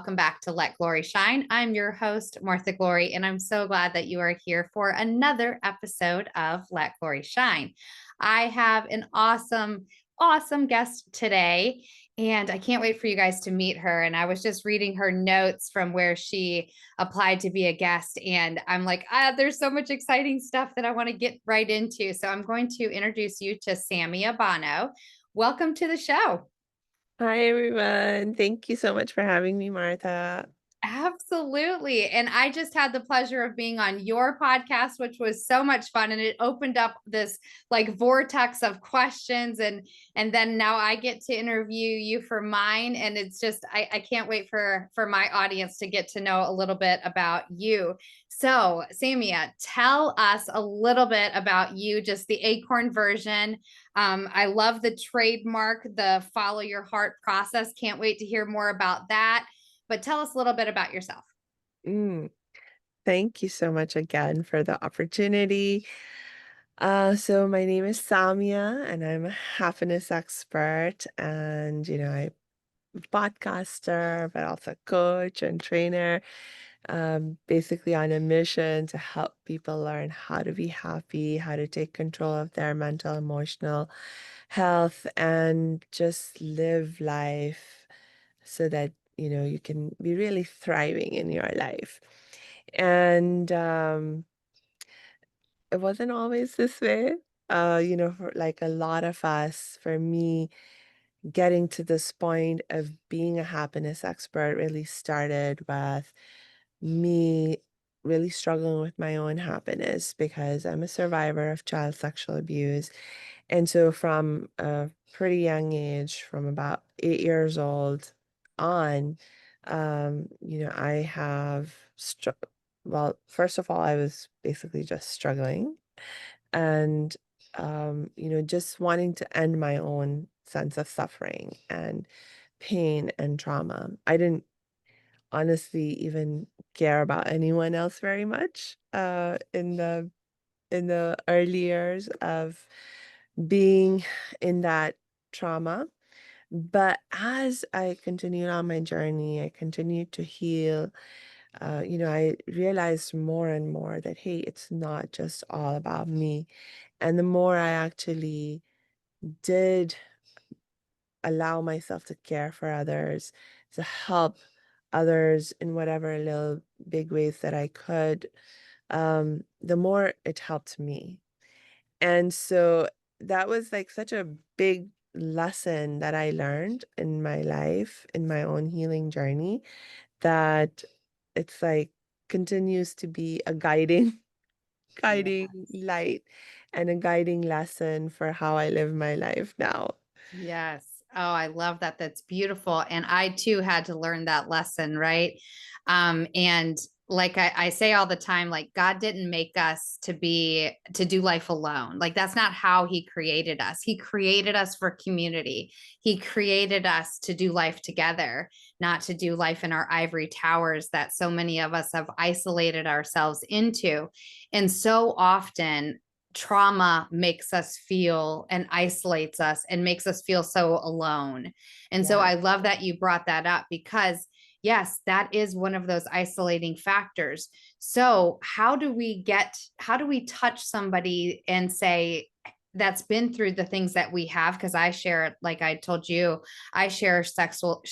welcome back to Let Glory Shine. I'm your host, Martha Glory, and I'm so glad that you are here for another episode of Let Glory Shine. I have an awesome guest today, and I can't wait for you guys to meet her. And I was just reading her notes from where she applied to be a guest, and I'm like, there's so much exciting stuff that I want to get right into. So I'm going to introduce you to Samia Bano. Welcome to the show. Hi, everyone. Thank you so much for having me, Martha. Absolutely. And I just had the pleasure of being on your podcast, which was so much fun. And it opened up this like vortex of questions. And then now I get to interview you for mine. And it's just I can't wait for my audience to get to know a little bit about you. So, Samia, tell us a little bit about you, just the acorn version. I love the trademark, the follow your heart process. Can't wait to hear more about that, but tell us a little bit about yourself. Mm, Thank you so much again for the opportunity. So my name is Samia, and I'm a happiness expert, and I'm a podcaster, but also coach and trainer. Basically on a mission to help people learn how to be happy, how to take control of their mental, emotional health, and just live life so that you can be really thriving in your life. And it wasn't always this way. For like a lot of us, for me, getting to this point of being a happiness expert really started with me really struggling with my own happiness because I'm a survivor of child sexual abuse. And so from a pretty young age, from about 8 years old on, I have well, first of all, I was basically just struggling and just wanting to end my own sense of suffering and pain and trauma. I didn't honestly even care about anyone else very much in the early years of being in that trauma. But as I continued on my journey, I continued to heal. I realized more and more that, hey, it's not just all about me. And the more I actually did allow myself to care for others, to help others in whatever little big ways that I could, the more it helped me. And so that was like such a big lesson that I learned in my life, in my own healing journey, that it's like continues to be a guiding guiding Yes. light and a guiding lesson for how I live my life now. Yes. Oh, I love that. That's beautiful. And I too had to learn that lesson, right? And like I say all the time, like God didn't make us to do life alone. Like that's not how he created us. He created us for community. He created us to do life together, not to do life in our ivory towers that so many of us have isolated ourselves into. And so often trauma makes us feel and isolates us and makes us feel so alone. And so Yeah. I love that you brought that up because, yes, that is one of those isolating factors. So, how do we touch somebody and say, that's been through the things that we have? Because I share, like I told you, I share sexual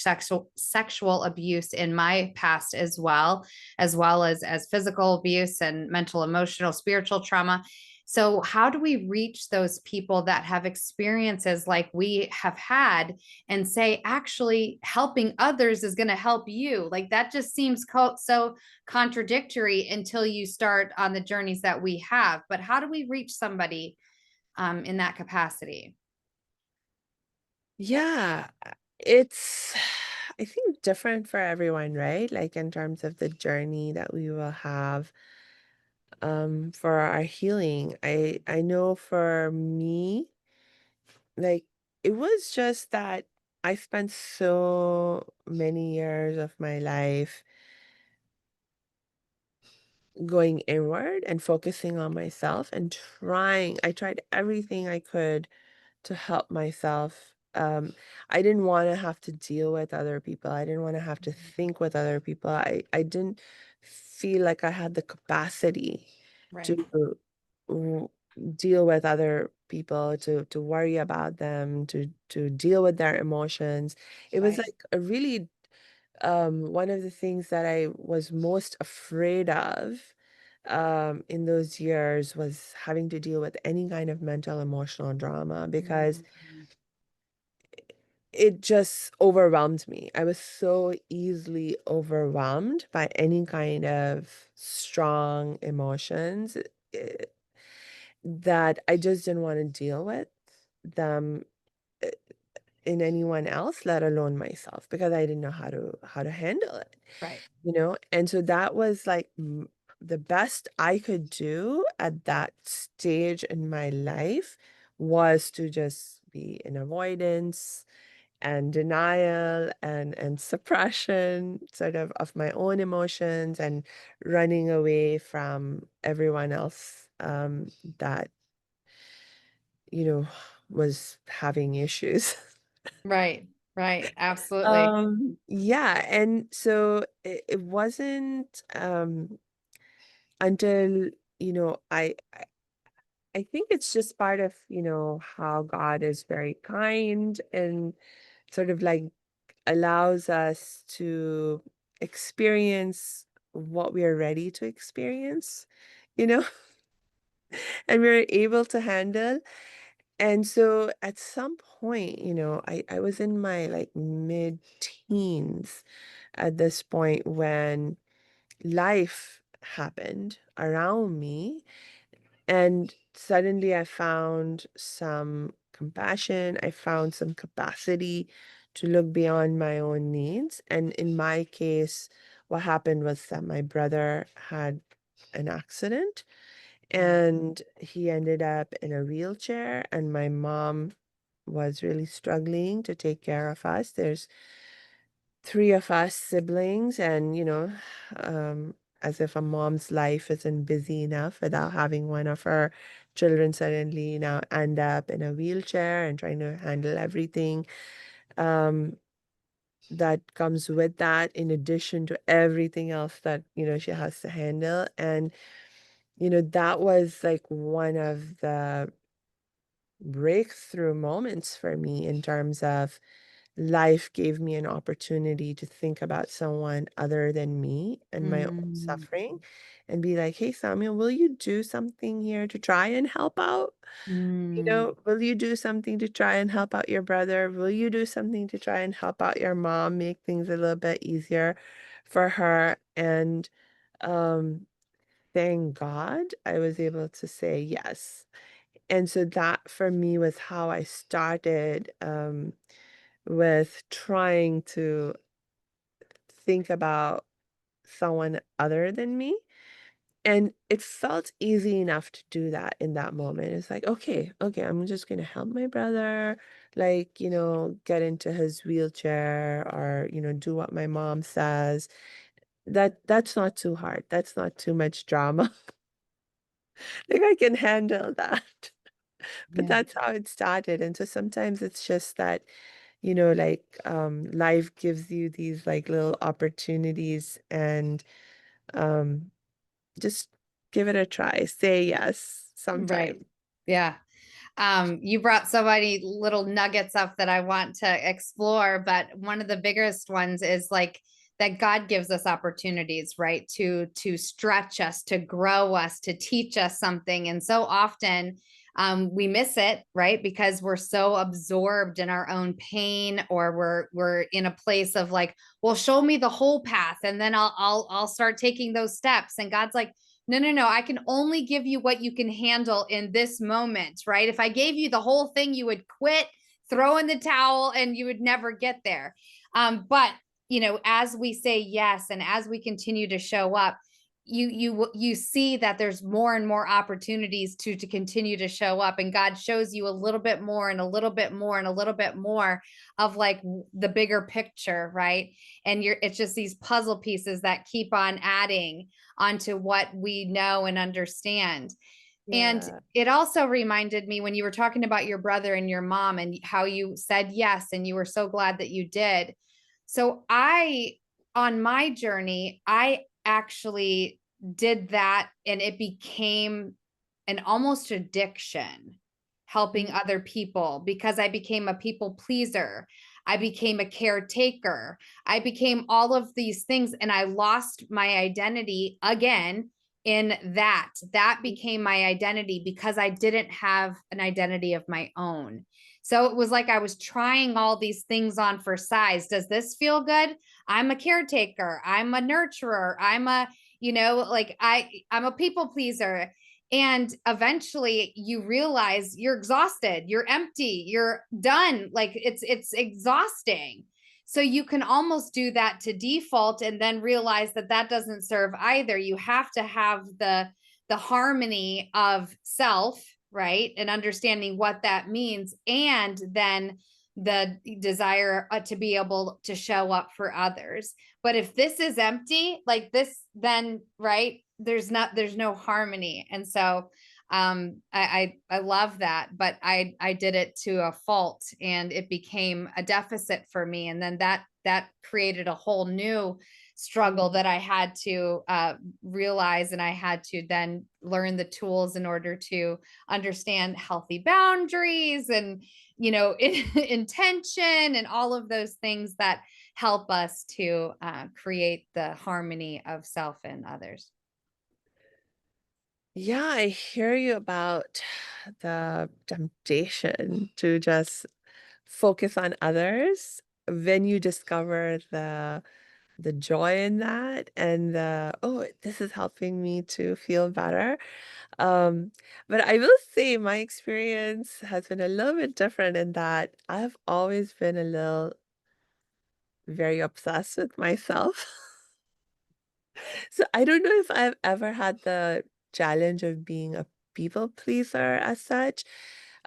abuse in my past as well as physical abuse and mental, emotional, spiritual trauma. So, how do we reach those people that have experiences like we have had and say, actually, helping others is going to help you? Like that just seems so contradictory until you start on the journeys that we have. But how do we reach somebody in that capacity? Yeah, it's I think different for everyone, right? Like in terms of the journey that we will have for our healing. I know for me, like it was just that I spent so many years of my life going inward and focusing on myself and I tried everything I could to help myself um, I didn't want to have to deal with other people. I didn't want to have to think with other people. I didn't feel like I had the capacity to Right. w- deal with other people, to worry about them, to deal with their emotions. It was Right. like a really one of the things that I was most afraid of in those years was having to deal with any kind of mental emotional drama because Mm. it just overwhelmed me. I was so easily overwhelmed by any kind of strong emotions eh, that I just didn't want to deal with them eh, in anyone else, let alone myself, because I didn't know how to handle it, Right. you know? And so that was like the best I could do at that stage in my life was to just be in avoidance and denial and suppression sort of my own emotions and running away from everyone else that was having issues. Right. Right. Absolutely. Yeah, and so it wasn't until I think it's just part of how God is very kind and sort of like allows us to experience what we are ready to experience, you know, and we're able to handle. And so at some point, I was in my like mid-teens at this point when life happened around me. And suddenly I found some compassion. I found some capacity to look beyond my own needs. And in my case, what happened was that my brother had an accident Mm. and he ended up in a wheelchair, and my mom was really struggling to take care of us. There's three of us siblings, and as if a mom's life isn't busy enough without having one of her children suddenly now end up in a wheelchair and trying to handle everything um, that comes with that, in addition to everything else that she has to handle. And that was like one of the breakthrough moments for me in terms of life gave me an opportunity to think about someone other than me and my own Mm. suffering and be like, hey, Samuel, will you do something here to try and help out? Mm. Will you do something to try and help out your brother? Will you do something to try and help out your mom, make things a little bit easier for her? And um, thank God I was able to say yes. And so that for me was how I started with trying to think about someone other than me. And it felt easy enough to do that in that moment. It's like, okay, okay, I'm just gonna help my brother, like, get into his wheelchair or, do what my mom says. That's not too hard. That's not too much drama. Like I can handle that. But Yeah. that's how it started. And so sometimes it's just that, like life gives you these like little opportunities and um just give it a try. Say yes Right. sometime. Yeah. You brought so many little nuggets up that I want to explore, but one of the biggest ones is like that God gives us opportunities, right? To stretch us, to grow us, to teach us something. And so often we miss it, right? Because we're so absorbed in our own pain, or we're in a place of like, well, show me the whole path, and then I'll start taking those steps. And God's like, no, no, no. I can only give you what you can handle in this moment, right? If I gave you the whole thing, you would quit, throw in the towel, and you would never get there. But as we say yes, and as we continue to show up, you see that there's more and more opportunities to continue to show up, and God shows you a little bit more and a little bit more and a little bit more of like the bigger picture, right? And it's just these puzzle pieces that keep on adding onto what we know and understand. And Yeah. it also reminded me when you were talking about your brother and your mom and how you said yes and you were so glad that you did. So on my journey, I actually did that and it became an almost addiction helping Mm. other people because I became a people pleaser. I became a caretaker. I became all of these things and I lost my identity again in that. That became my identity because I didn't have an identity of my own. So it was like I was trying all these things on for size. Does this feel good? I'm a caretaker. I'm a nurturer. I'm a, like I'm a people pleaser. And eventually you realize you're exhausted, you're empty, you're done. Like it's exhausting. So you can almost do that to default and then realize that that doesn't serve either. You have to have the harmony of self, right? And understanding what that means, and then the desire to be able to show up for others. But if this is empty, like this, then right, there's no harmony. And so I love that, but I did it to a fault and it became a deficit for me. And then that created a whole new struggle Mm. that I had to realize, and I had to then learn the tools in order to understand healthy boundaries and intention and all of those things that help us to create the harmony of self and others. Yeah, I hear you about the temptation to just focus on others. When you discover the joy in that and the, oh, this is helping me to feel better. Um, but I will say my experience has been a little bit different in that I've always been a little very obsessed with myself. So I don't know if I've ever had the challenge of being a people pleaser as such.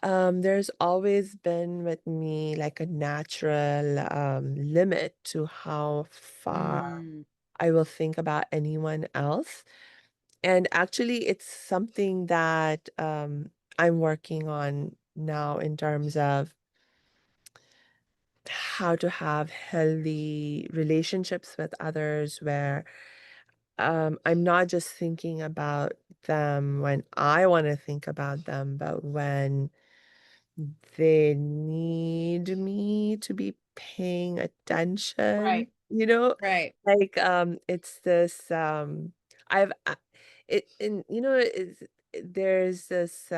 There's always been with me like a natural limit to how far Mm, I will think about anyone else. And actually, it's something that I'm working on now in terms of how to have healthy relationships with others where I'm not just thinking about them when I want to think about them, but when they need me to be paying attention, right, right, Like, it's this, I've it and, there's this,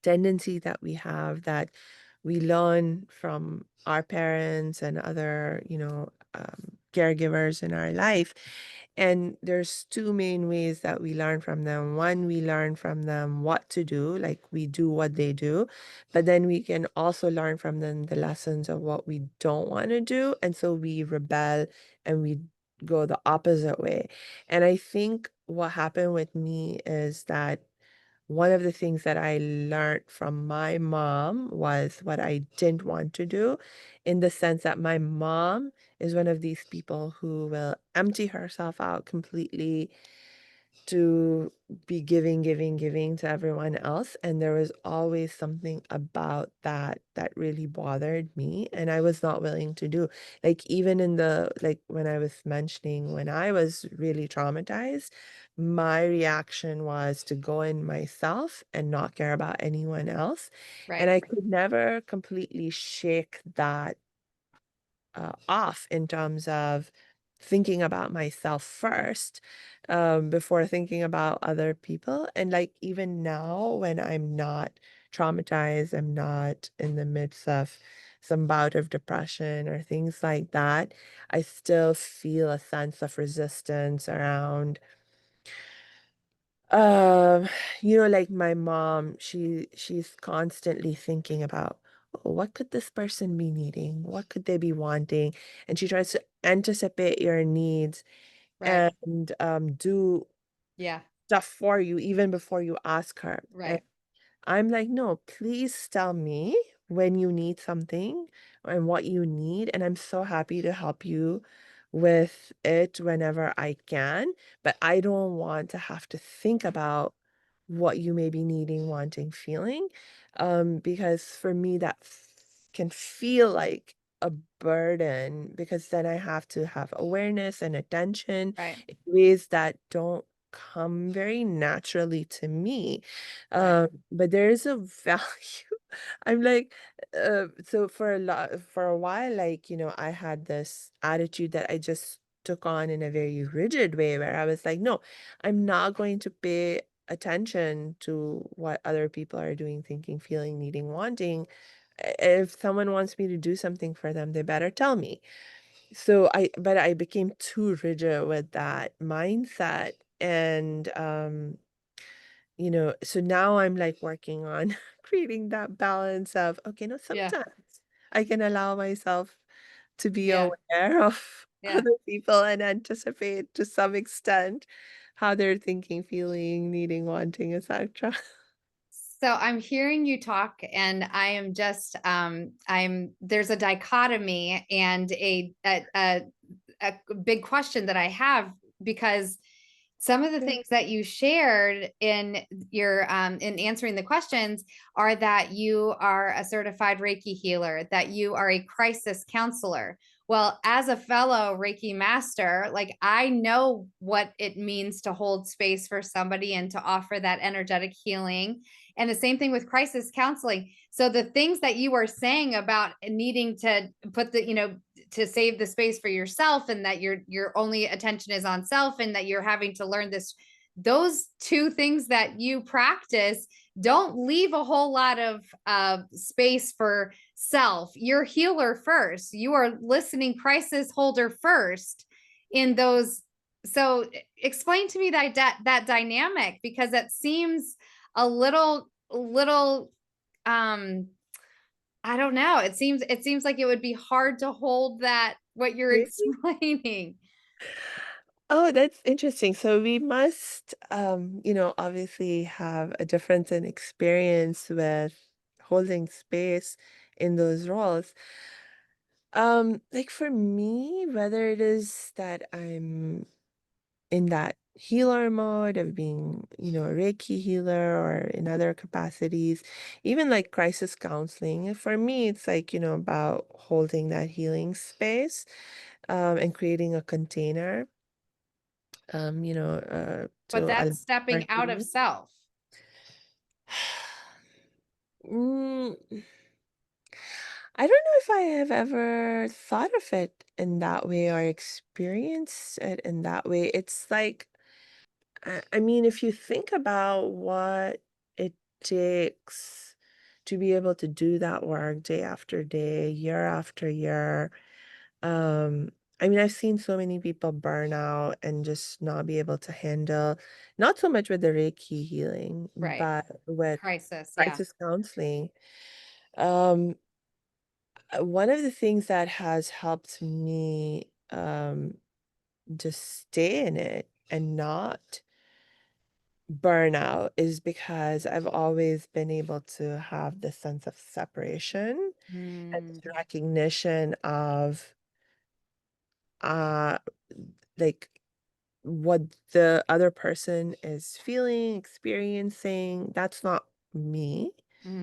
tendency that we have that we learn from our parents and other, caregivers in our life. And there's two main ways that we learn from them. One, we learn from them what to do, like we do what they do, but then we can also learn from them the lessons of what we don't want to do. And so we rebel and we go the opposite way. And I think what happened with me is that one of the things that I learned from my mom was what I didn't want to do, in the sense that my mom is one of these people who will empty herself out completely to be giving, giving, giving to everyone else. And there was always something about that that really bothered me, and I was not willing to do. Like, even in like, when I was mentioning when I was really traumatized, my reaction was to go in myself and not care about anyone else. And right, I could never completely shake that off in terms of thinking about myself first before thinking about other people. And like even now, when I'm not traumatized, I'm not in the midst of some bout of depression or things like that, I still feel a sense of resistance around um, like my mom, she's constantly thinking about, "Oh, what could this person be needing? What could they be wanting?" And she tries to anticipate your needs right, and do yeah, stuff for you even before you ask her. And right, I'm like, "No, please tell me when you need something and what you need, and I'm so happy to help you with it whenever I can, but I don't want to have to think about what you may be needing, wanting, feeling. Because for me, that can feel like a burden because then I have to have awareness and attention Right. in ways that don't come very naturally to me. Right. But there is a value. I'm like, so for a while, like, I had this attitude that I just took on in a very rigid way where I was like, no, I'm not going to pay attention to what other people are doing, thinking, feeling, needing, wanting. If someone wants me to do something for them, they better tell me. But I became too rigid with that mindset. And, so now I'm like working on creating that balance of, okay, no, Yeah. sometimes I can allow myself to be Yeah. aware of Yeah. other people and anticipate to some extent how they're thinking, feeling, needing, wanting, etc. So I'm hearing you talk, and I am just I'm there's a dichotomy and a big question that I have, because some of the Yeah. things that you shared in your in answering the questions are that you are a certified Reiki healer, that you are a crisis counselor. Well, as a fellow Reiki master, like, I know what it means to hold space for somebody and to offer that energetic healing. And the same thing with crisis counseling. So the things that you are saying about needing to put the, to save the space for yourself, and that your only attention is on self, and that you're having to learn this, those two things that you practice don't leave a whole lot of space for self. You're healer first, you are listening crisis holder first in those. So explain to me that dynamic, because it seems a little um I don't know. It seems like it would be hard to hold that, what you're Really? explaining. Oh, that's interesting. So we must, obviously have a difference in experience with holding space in those roles. Like for me, whether it is that I'm in that healer mode of being, a Reiki healer or in other capacities, even like crisis counseling, for me, it's like, about holding that healing space, and creating a container, But to allow that's for stepping out of healing. self. Mm, I don't know if I have ever thought of it in that way or experienced it in that way. It's like, I mean, if you think about what it takes to be able to do that work day after day, year after year, um, I mean, I've seen so many people burn out and just not be able to handle, not so much with the Reiki healing, Right. but with Crisis. Yeah. crisis counseling. Um, One of the things that has helped me just stay in it and not burnout is because I've always been able to have this sense of separation and this Mm, recognition of uh like what the other person is feeling, experiencing. That's not me.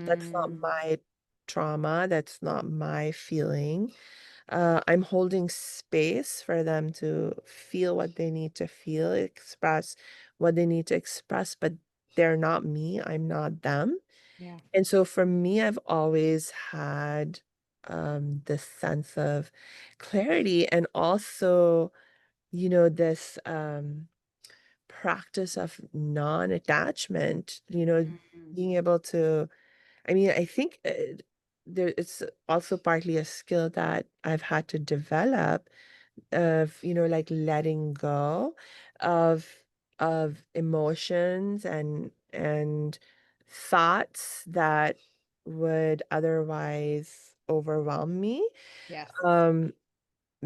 That's not mm, my trauma. That's not my feeling. I'm holding space for them to feel what they need to feel, express what they need to express, but they're not me. I'm not them. yeah. And so for me, I've always had this sense of clarity and also, this practice of non-attachment, Mm, being able to, I mean, I think it's also partly a skill that I've had to develop of, like letting go of emotions and thoughts that would otherwise overwhelm me. yes. Um,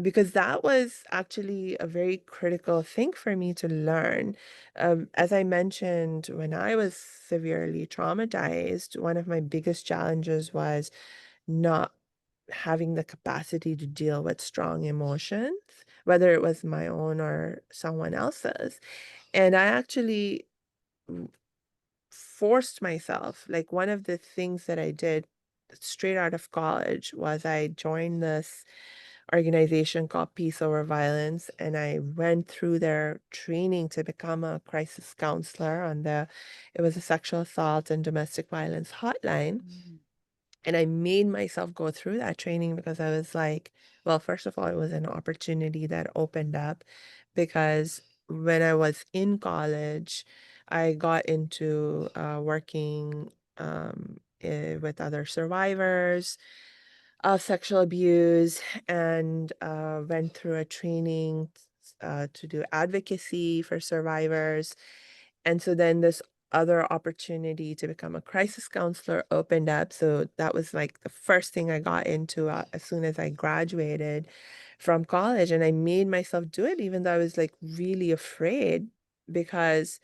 because that was actually a very critical thing for me to learn. As I mentioned, when I was severely traumatized, one of my biggest challenges was not having the capacity to deal with strong emotions, whether it was my own or someone else's. And I actually forced myself. Like, one of the things that I did straight out of college was I joined this organization called Peace Over Violence, and I went through their training to become a crisis counselor on the it was a sexual assault and domestic violence hotline. Mm. And I made myself go through that training because I was like, well, first of all, it was an opportunity that opened up because when I was in college, I got into working with other survivors of sexual abuse and went through a training to do advocacy for survivors. And so then this other opportunity to become a crisis counselor opened up. So that was like the first thing I got into as soon as I graduated from college. And I made myself do it, even though I was like really afraid because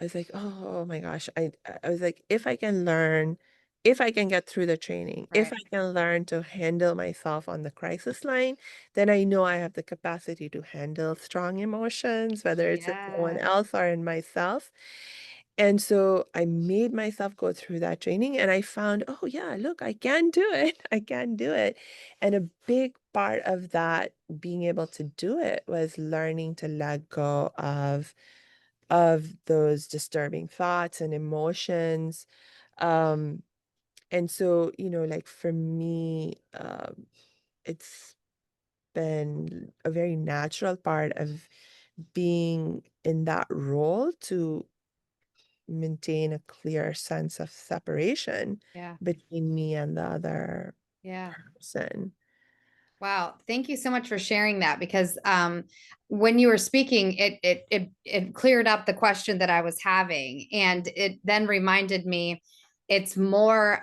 I was like, "Oh my gosh." I was like, if I can get through the training, if Right. I can learn to handle myself on the crisis line, then I know I have the capacity to handle strong emotions, whether it's in someone Yes. else or in myself. And so I made myself go through that training and I found, "Oh yeah, look, I can do it. I can do it." And a big part of that being able to do it was learning to let go of those disturbing thoughts and emotions. Um, and so, like for me, it's been a very natural part of being in that role to maintain a clear sense of separation Yeah. between me and the other Yeah. person. Wow. Thank you so much for sharing that because when you were speaking, it cleared up the question that I was having. And it then reminded me it's more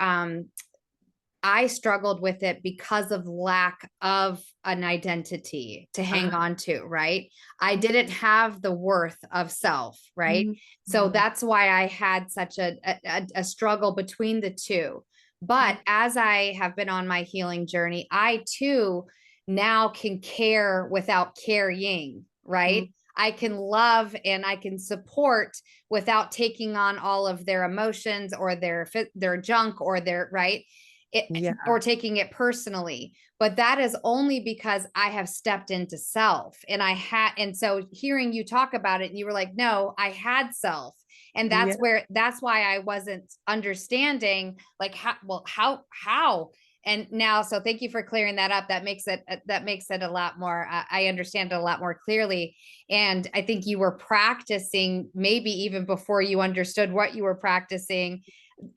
I struggled with it because of lack of an identity to hang Ah, on to, right? I didn't have the worth of self, right? mhm, So mhm, that's why I had such a struggle between the two. But as I have been on my healing journey, I too now can care without carrying, mhm. right? I can love and I can support without taking on all of their emotions or their junk or their right it, Yeah, or taking it personally. But that is only because I have stepped into self and and so hearing you talk about it, and you were like, no, I had self. And yeah, that's why I wasn't understanding like how. And now, so thank you for clearing that up. That makes it a lot more, I understand it a lot more clearly. And I think you were practicing maybe even before you understood what you were practicing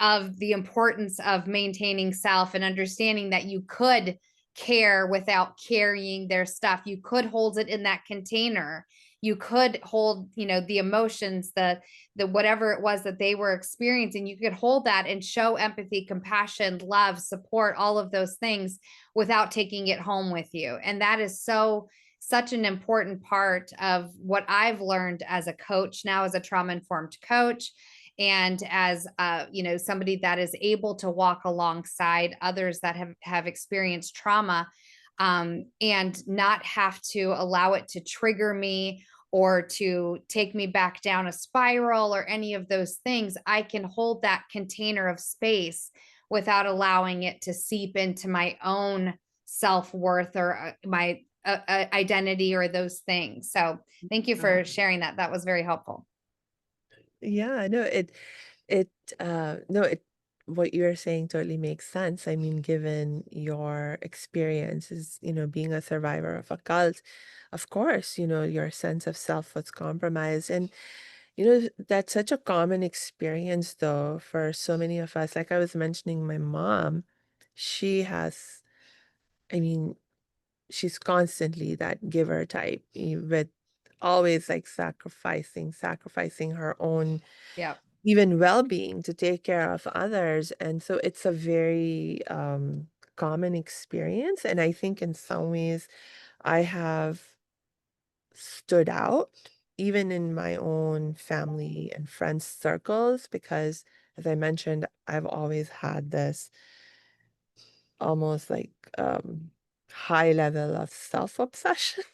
of the importance of maintaining self and understanding that you could care without carrying their stuff. You could hold it in that container. You could hold, the emotions, the whatever it was that they were experiencing. You could hold that and show empathy, compassion, love, support, all of those things without taking it home with you. And that is such an important part of what I've learned as a coach now, as a trauma informed coach, and as somebody that is able to walk alongside others that have experienced trauma, and not have to allow it to trigger me or to take me back down a spiral or any of those things. I can hold that container of space without allowing it to seep into my own self-worth or my identity or those things. So thank you uh, for sharing that. That was very helpful. yeah. No, it, no, it, what you're saying totally makes sense. I mean, given your experiences, being a survivor of a cult, of course, your sense of self was compromised. And, that's such a common experience, though, for so many of us. Like I was mentioning, my mom, she has, I mean, she's constantly that giver type with always like sacrificing her own Yeah. even well-being to take care of others. And so it's a very common experience. And I think in some ways I have stood out even in my own family and friends circles because, as I mentioned, I've always had this almost like high level of self-obsession.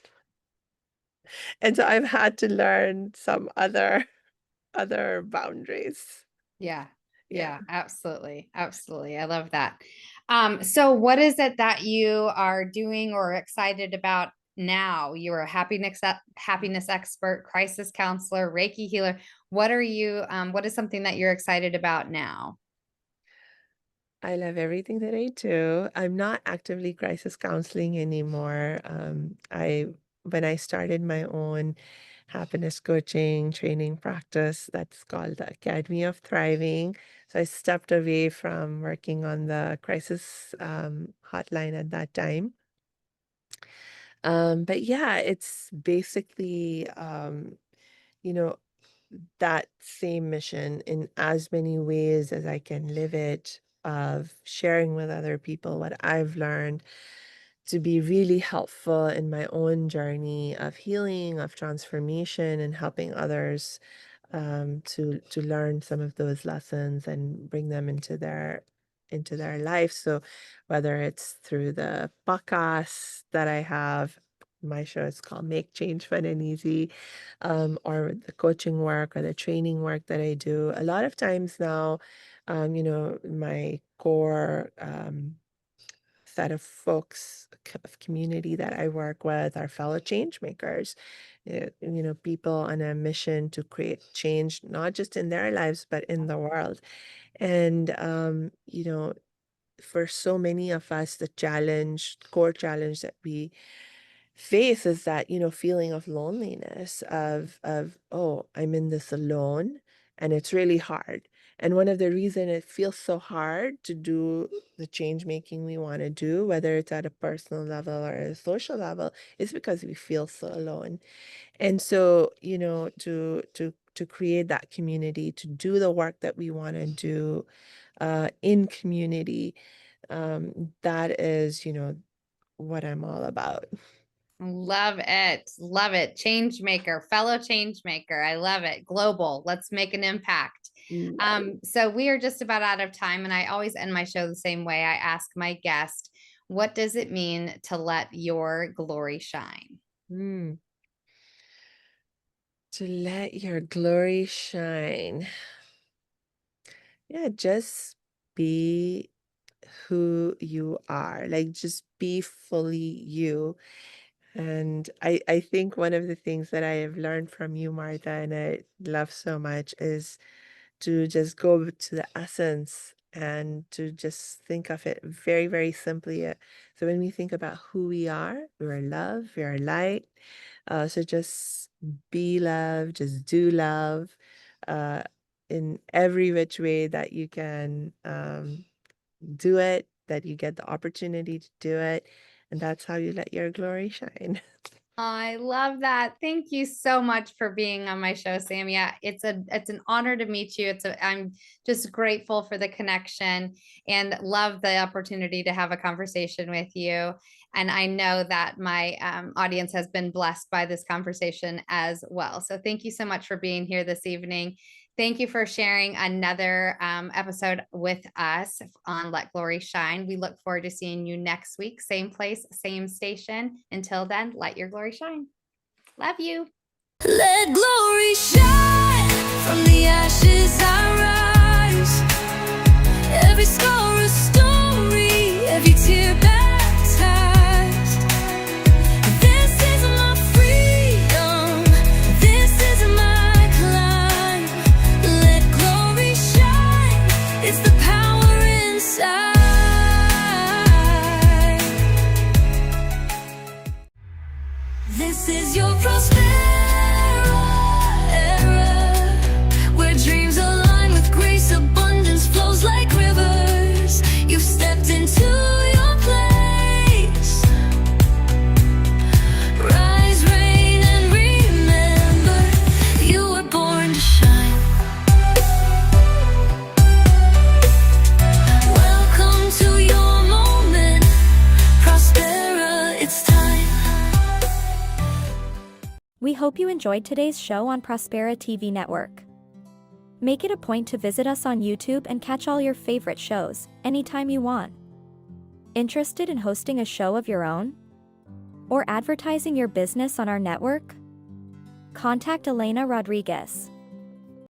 And so I've had to learn some other boundaries. Yeah. Yeah. Yeah, absolutely. Absolutely. I love that. So what is it that you are doing or excited about now? You're a happiness expert, crisis counselor, Reiki healer. What is something that you're excited about now? I love everything that I do. I'm not actively crisis counseling anymore. When I started my own happiness coaching training practice, that's called the Academy of Thriving. So I stepped away from working on the crisis hotline at that time. But yeah, it's basically you know, that same mission in as many ways as I can live it, of sharing with other people what I've learned to be really helpful in my own journey of healing, of transformation, and helping others to learn some of those lessons and bring them into their life. So whether it's through the podcast that I have, my show is called Make Change Fun and Easy, or the coaching work or the training work that I do. A lot of times now, my core set of folks of community that I work with are fellow change makers, people on a mission to create change, not just in their lives, but in the world. And, for so many of us, the core challenge that we face is that, feeling of loneliness of, oh, I'm in this alone and it's really hard. And one of the reason it feels so hard to do the change making we want to do, whether it's at a personal level or a social level, is because we feel so alone. And so, to create that community, to do the work that we want to do in community, that is, what I'm all about. Love it. Love it. Change maker, fellow change maker. I love it. Global. Let's make an impact. Right. So we are just about out of time, and I always end my show the same way. I ask my guest, what does it mean to let your glory shine? Mm. To let your glory shine. Yeah, just be who you are. Like, just be fully you. And I think one of the things that I have learned from you, Martha, and I love so much, is to just go to the essence and to just think of it very, very simply. So when we think about who we are love, we are light. So just be love, just do love, uh, in every which way that you can do it, that you get the opportunity to do it. And that's how you let your glory shine. I love that. Thank you so much for being on my show, Samia. It's an honor to meet you. I'm just grateful for the connection and love the opportunity to have a conversation with you. And I know that my audience has been blessed by this conversation as well. So thank you so much for being here this evening. Thank you for sharing another episode with us on Let Glory Shine. We look forward to seeing you next week. Same place, same station. Until then, let your glory shine. Love you. Let glory shine. From the ashes I rise. Every scar a story, every tear baptized. This is my freedom. This is my climb. Let glory shine. It's the power inside. This is your prosperity era, where dreams align with grace, abundance flows like rivers. You've stepped into your place. Rise, reign, and remember, you were born to shine. Welcome to your moment, Prospera, it's time. We hope you enjoyed today's show on Prospera TV Network. Make it a point to visit us on YouTube and catch all your favorite shows anytime you want. Interested in hosting a show of your own? Or advertising your business on our network? Contact Elena Rodriguez,